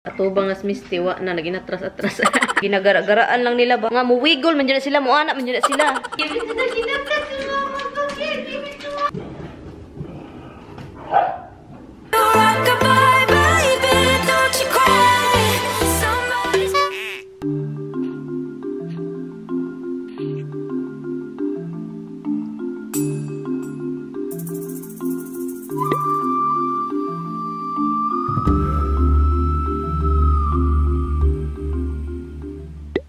Atubang as mistiwa na lagi atras-atras. Ginagara-garaan lang nila ba. Nga muwigol man dyan sila, muanak man dyan sila.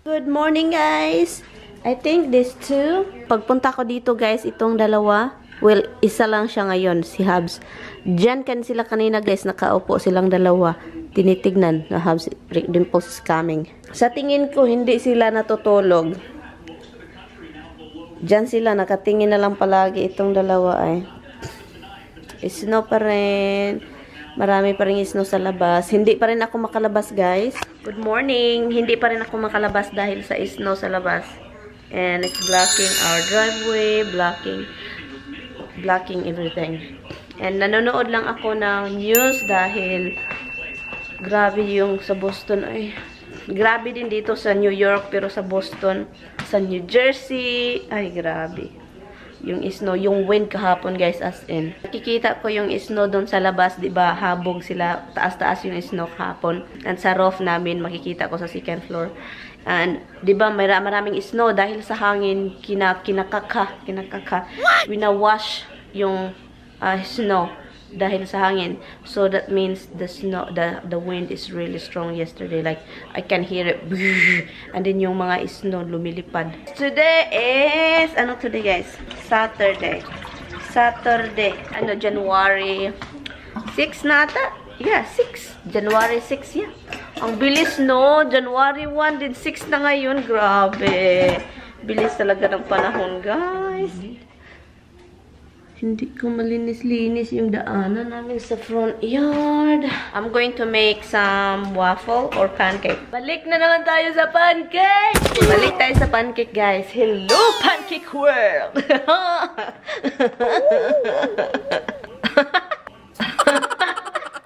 Good morning, guys. I think these two. Pagpunta ko dito, guys, itong dalawa. Well, isa lang siya ngayon, si Habs. Diyan kan sila kanina, guys, nakaupo silang dalawa. Tinitignan na Habs, Rick Dimples is coming. Sa tingin ko, hindi sila natutulog. Diyan sila, nakatingin na lang palagi itong dalawa ay. Snow pa rin. Marami pa rin snow sa labas. Hindi pa rin ako makalabas, guys. Good morning. Hindi pa rin ako makalabas dahil sa snow sa labas. And it's blocking our driveway, blocking everything. And nanonood lang ako ng news dahil grabe yung sa Boston ay. Grabe din dito sa New York, pero sa Boston, sa New Jersey, ay grabe. Yung snow, yung wind kahapon, guys, as in. Nakikita ko yung snow doon sa labas, 'di ba? Habog sila, taas-taas yung snow kahapon. And sa roof namin, makikita ko sa second floor. And 'di ba, maraming snow dahil sa hangin, kinakaka. Winawash yung snow dahil sa hangin. So that means the snow, the wind is really strong yesterday. Like I can hear it. And then yung mga snow lumilipad. Today is ano today, guys? Saturday. Ano, January 6 na ata? Yeah, 6. January 6, yeah. Ang bilis, no? January 1 din 6 na ngayon. Grabe. Bilis talaga ng panahon, guys. Hindi ko malinis-linis yung daanan namin sa front yard. I'm going to make some waffle or pancake. Balik na naman tayo sa pancake! Balik tayo sa pancake, guys. Hello, pancake world!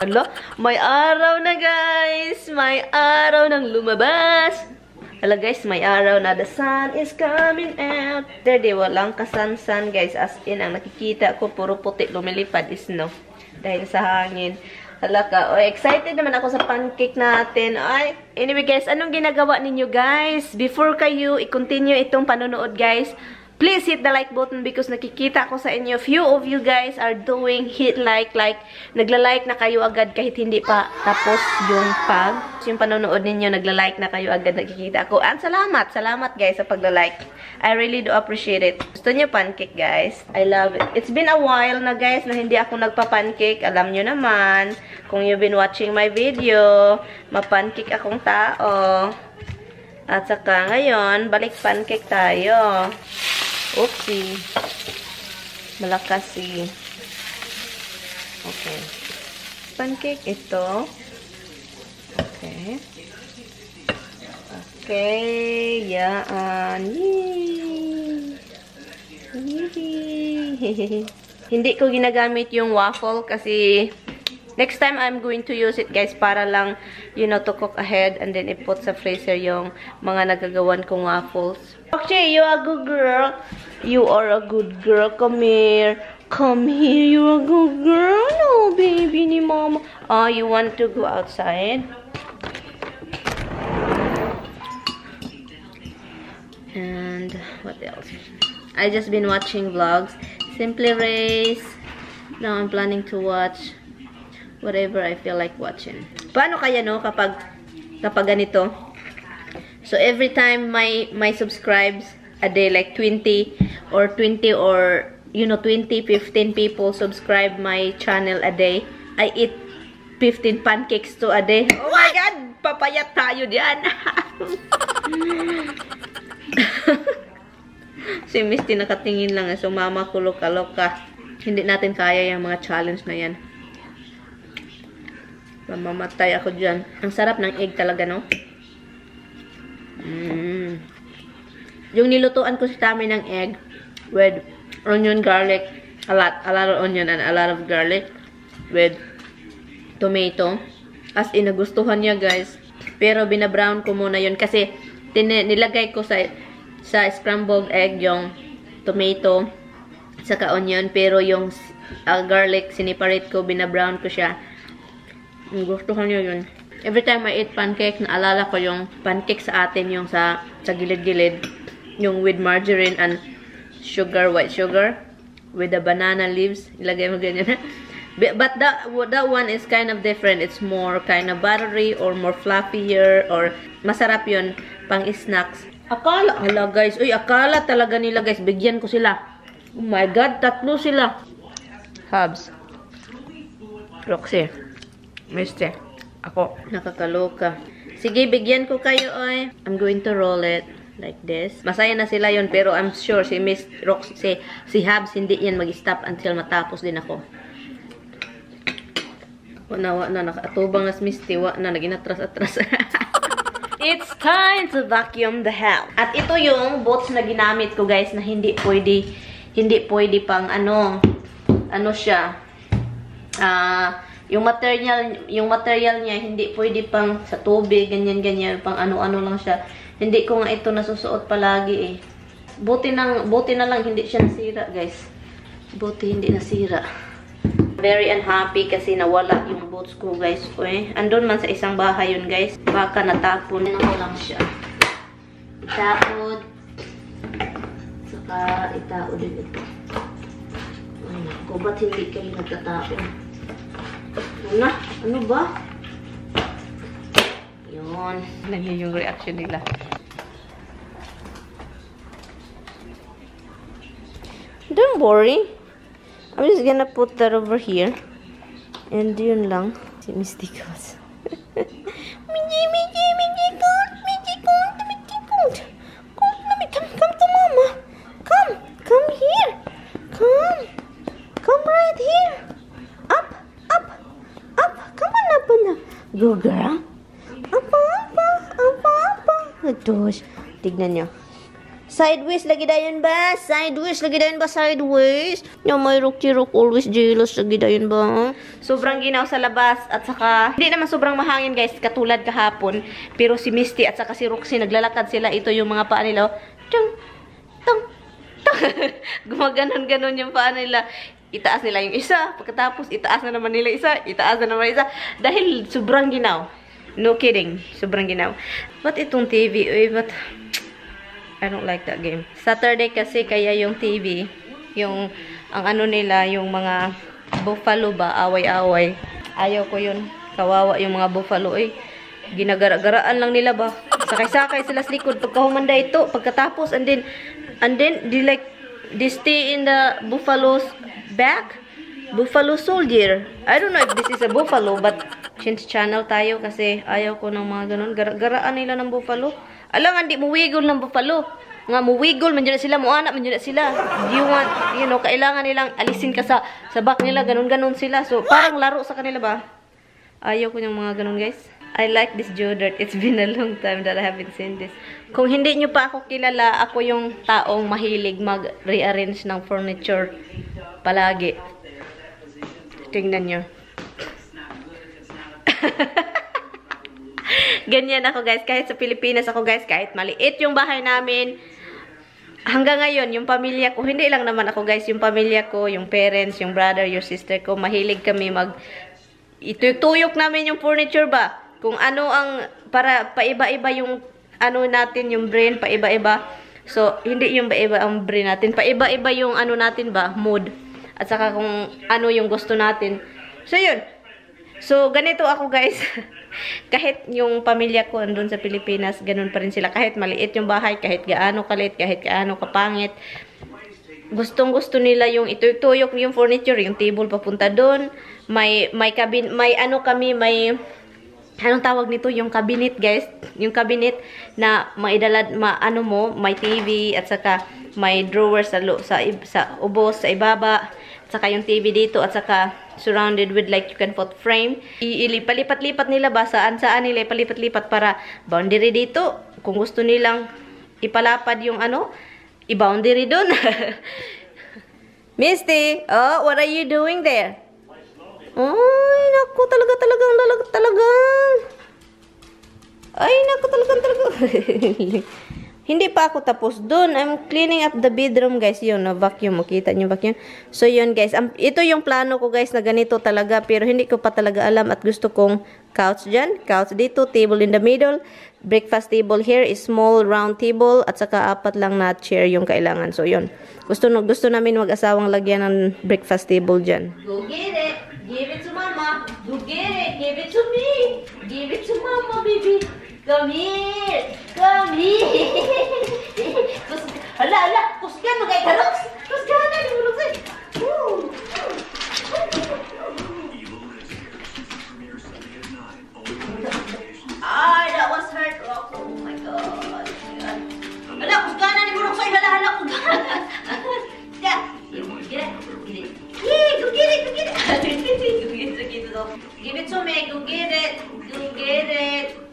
Hala, may araw na, guys! May araw nang lumabas! Hala, guys, may araw na. The sun is coming out. There, walang kasan-san, guys. As in, ang nakikita ko, puro puti lumilipad is no. Dahil sa hangin. Hala ka. Oh, excited naman ako sa pancake natin. Ay, anyway, guys, anong ginagawa ninyo, guys? Before kayo i-continue itong panonood, guys, please hit the like button because nakikita ko sa inyo, few of you guys are doing hit like, nagla-like na kayo agad kahit hindi pa tapos yung panonood ninyo, nagla-like na kayo agad, nakikita ko. And salamat guys sa pagla-like. I really do appreciate it. Gusto nyo pancake, guys? I love it. It's been a while na, guys, na hindi ako nagpa-pancake. Alam nyo naman, kung you've been watching my video, ma-pancake akong tao. At saka ngayon, balik pancake tayo. Oopsie. Malakas si. Okay. Pancake ito. Okay. Okay. Yan. Hindi ko ginagamit yung waffle kasi next time I'm going to use it, guys, para lang, you know, to cook ahead and then i-put sa freezer yung mga nagagawan kong waffles. Okay, you are a good girl. You are a good girl. Come here. Come here. You are a good girl. No, baby ni mama. Oh, you want to go outside? And what else? I just been watching vlogs. Simply Race. Now I'm planning to watch whatever I feel like watching. Paano kaya, no, kapag ganito? So every time my subscribes a day, like 20 or you know, 15 people subscribe my channel a day, I eat 15 pancakes to a day. Oh my God! Papayat tayo diyan. Si Misty nakatingin lang, so mama ko loka-loka. Hindi natin kaya yung mga challenge na yan. Mamamatay ako dyan. Ang sarap ng egg talaga, no? Yung nilutuan ko si Tami ng egg with onion, garlic, a lot of onion and a lot of garlic with tomato. As in, nagustuhan niya, guys. Pero binabrown ko muna yun kasi nilagay ko sa scrambled egg yung tomato saka onion. Pero yung garlic, siniparate ko, binabrown ko siya. Nagustuhan niya yun. Every time I eat pancake, naalala ko yung pancake sa atin, yung sa gilid-gilid. Yung with margarine and sugar, white sugar. With the banana leaves. Ilagay mo ganyan. But that one is kind of different. It's more kind of buttery or more fluffier or masarap yun pang snacks. Hala guys, uy, akala talaga nila guys, bigyan ko sila. Oh my god, 3 sila. Habs, Roxy, Mister, ako, nakakaloka. Sige, bigyan ko kayo, oy. I'm going to roll it like this. Masaya na sila yun, pero I'm sure si Miss Roxy, si Habs, hindi yan mag-stop until matapos din ako. Na nakatubang as Misty, na naginatras-atras. It's time to vacuum the house. At ito yung boots na ginamit ko, guys, na hindi pwede pang ano siya. Yung material niya hindi pwede pang sa tubig, ganyan, pang ano-ano lang siya. Hindi ko nga ito nasusuot palagi eh. Buti na lang hindi siya nasira, guys. Buti hindi nasira. Very unhappy kasi nawala yung boots ko, guys. Uy, andun man sa isang bahay yun, guys. Baka natapon na ko lang siya. Itapon. Saka itao din ito. Ay, naku, ba't hindi kayo nagtatapon? Ano ba? Yun. Nangyay yung reaction nila. Don't worry. I'm just gonna put that over here. And yun lang. Si Misty goes. Come to mama. Come here. Come right here. Up. Come on up. Go girl. Apa. Aduh. Tignan nyo. Sideways lagi dayon ba? Sideways. Yung may Roxy always jealous lagi dayon ba? Sobrang ginaw sa labas at saka hindi naman sobrang mahangin, guys, katulad kahapon. Pero si Misty at saka si Roxy naglalakad sila, ito yung mga paa nila. Tung. Gumaganon yung paa nila. Itaas nila yung isa, pagkatapos itaas na naman nila isa, dahil sobrang ginaw. No kidding, sobrang ginaw. But itong TV, but I don't like that game. Saturday kasi kaya yung TV, ang ano nila, yung mga buffalo ba, away-away. Ayaw ko yun. Kawawa yung mga buffalo eh. Ginagara-garaan lang nila ba. Sakay-sakay sila sa likod. Pagkahumanda ito, pagkatapos, and then they stay in the buffalo's back. Buffalo soldier. I don't know if this is a buffalo, but change channel tayo kasi ayaw ko ng mga ganun. Garaan nila ng buffalo. Alam, hindi muwigol ng buffalo. Nga muwigol, mandiyan sila, muanak, mandiyan sila. Kailangan nilang alisin ka sa back nila, ganun-ganun sila. So, parang laro sa kanila ba? Ayaw ko yung mga ganun, guys. I like this Jodert. It's been a long time that I haven't seen this. Kung hindi nyo pa ako kilala, ako yung taong mahilig mag-rearrange ng furniture palagi. Tingnan nyo. Ganyan ako, guys. Kahit sa Pilipinas ako, guys, kahit maliit yung bahay namin, hanggang ngayon, yung pamilya ko, hindi lang naman ako, guys, yung pamilya ko, yung parents, yung brother, yung sister ko, mahilig kami itutuyok namin yung furniture ba? Kung ano para paiba-iba yung ano natin, yung brain, paiba-iba. So, hindi yung paiba ang brain natin, paiba-iba yung ano natin ba, mood. At saka kung ano yung gusto natin. So, yun. So, ganito ako, guys. Kahit yung pamilya ko andun sa Pilipinas, ganun pa rin sila. Kahit maliit yung bahay, kahit gaano kalit, kahit gaano kapangit. Gustong-gusto nila yung ituyok yung furniture, yung table papunta doon. May anong tawag nito? Yung cabinet, guys. Yung cabinet na may TV at saka may drawer sa ubos, sa ibaba. At saka yung TV dito at saka surrounded with like you can put frame. Palipat-lipat nila ba? Saan nila palipat-lipat para boundary dito. Kung gusto nilang ipalapad yung i-boundary dun. Misty, oh, what are you doing there? Ay, naku, talagang. Ay, naku, talagang. Hindi pa ako tapos dun. I'm cleaning up the bedroom, guys. Yun, na-vacuum. Makita nyo vacuum. So, yun, guys. Ito yung plano ko, guys, na ganito talaga. Pero hindi ko pa talaga alam at gusto kong couch dyan. Couch dito. Table in the middle. Breakfast table here is small round table. At saka 4 lang na chair yung kailangan. So, yun. Gusto namin mag-asawang lagyan ng breakfast table dyan. Go get it. Give it to mama. Go get it. Give it to me. Give it to mama, baby. Come here! Come here! Hala! Kusgan mo kay Karox! Kusgan na! Limulog sa'yo! Ay, that was hurt, Rox. Oh my God. Hala! Kusgan na! Limulog sa'yo! Hala! Kusgan! Yeah! Get it! Yay! Go get it! Go get it! Give it to me! Go get it! Go get it!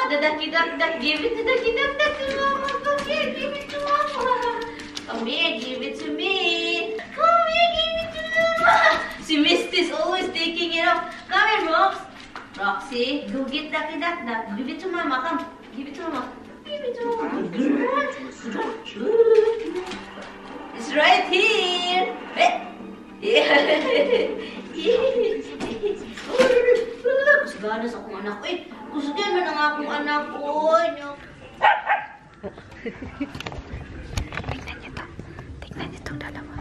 The ducky duck, give it to ducky duck to mama. Come here, give it to mama. Come here, give it to me. Come here, give it to mama. Si Misty's always taking it off. Come here, Rox. Roxy, go get ducky duck. Give it to mama. Come, give it to mama. Give it to mama. It's right here. Kusganas akong anak ko. Kusgan man ang akong anak ko. Tignan niyo to. Tignan niyo itong dalawa.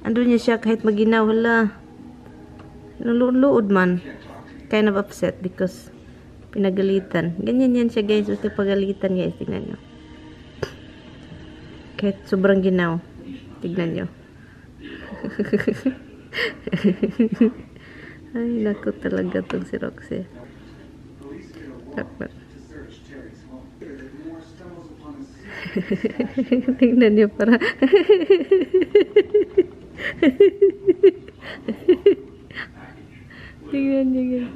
Andun niya siya kahit maginaw. Hala. Nuluod man. Kind of upset because pinagalitan. Ganyan yan siya, guys. Basta pagalitan, guys. Tignan nyo. Kahit sobrang ginaw. Tignan nyo. Ay, naku talaga itong si Roxy. Tignan nyo para. Tignan nyo.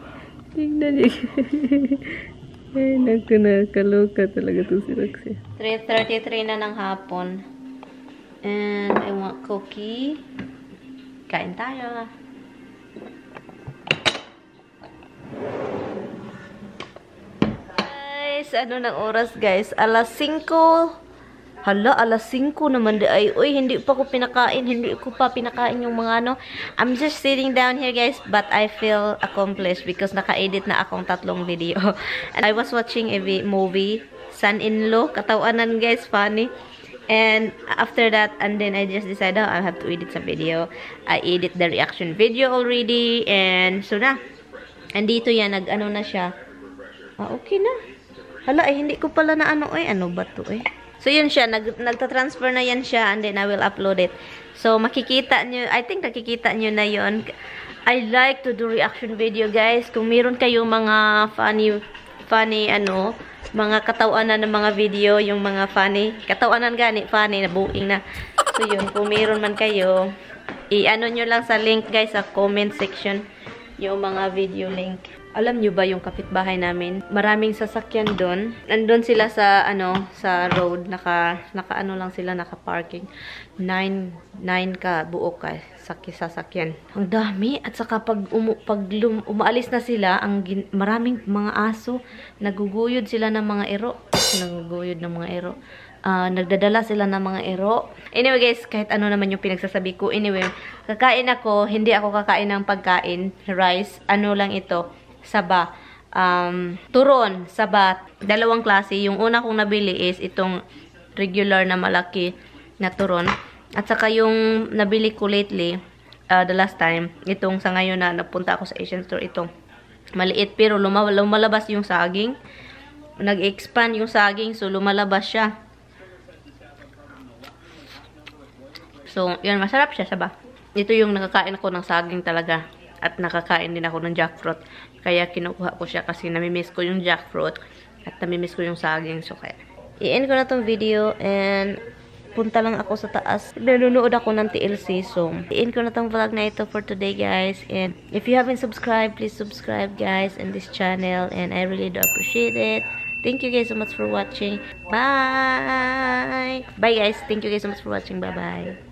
Ay, naku, nakaloka talaga itong si Roxy. 3:33 na ng hapon. And I want cookie. Kain tayo. Guys, ano ng oras, guys? Alas 5. Hala, alas 5 naman di ay. Uy, hindi pa ko pinakain. Hindi ko pa pinakain yung mga ano. I'm just sitting down here, guys. But I feel accomplished because naka-edit na akong 3 video. And I was watching a movie. Son-in-law. Katawanan, guys. Funny. And after that, and then I just decided, I have to edit some video. I edit the reaction video already. And so na. Andito yan. Nag-ano na siya. Okay na. Hala, ay hindi ko pala na ano. Ano ba to So, yun siya. Nagta-transfer na yan siya. And then, I will upload it. So, makikita nyo. I think nakikita nyo na yun. I like to do reaction video, guys. Kung meron kayong mga funny, mga katawanan ng mga video, yung mga funny. Katawanan gani, funny, na buing na. So, yun. Kung meron man kayo, i-ano nyo lang sa link, guys, sa comment section. Yung mga video link. Alam nyo ba yung kapitbahay namin? Maraming sasakyan doon. Nandun sila sa, sa road. Naka lang sila, naka-parking. 9 ka, buo ka, sasakyan. Ang dami. At saka pag umaalis na sila, maraming mga aso. Naguguyod sila ng mga ero. Nagdadala sila ng mga ero. Anyway, guys, kahit ano naman yung pinagsasabi ko. Anyway, kakain ako. Hindi ako kakain ng pagkain. Rice. Ano lang ito? Saba. Turon. Saba. 2 klase. Yung una kong nabili is itong regular na malaki na turon. At saka yung nabili ko lately, the last time, itong sa ngayon na napunta ako sa Asian store, itong maliit pero lumalabas yung saging. Nag-expand yung saging, so lumalabas siya. So, yun, masarap siya, saba. Ito yung nakakain ako ng saging talaga. At nakakain din ako ng jackfruit. Kaya kinukuha ko siya kasi namimiss ko yung jackfruit. At namimiss ko yung saging. So, kaya i-end ko na tong video and punta lang ako sa taas. Nanonood ako ng TLC. So, i-end ko na tong vlog na ito for today, guys. And if you haven't subscribed, please subscribe, guys, in this channel. And I really do appreciate it. Thank you guys so much for watching. Bye! Bye, guys. Thank you guys so much for watching. Bye-bye.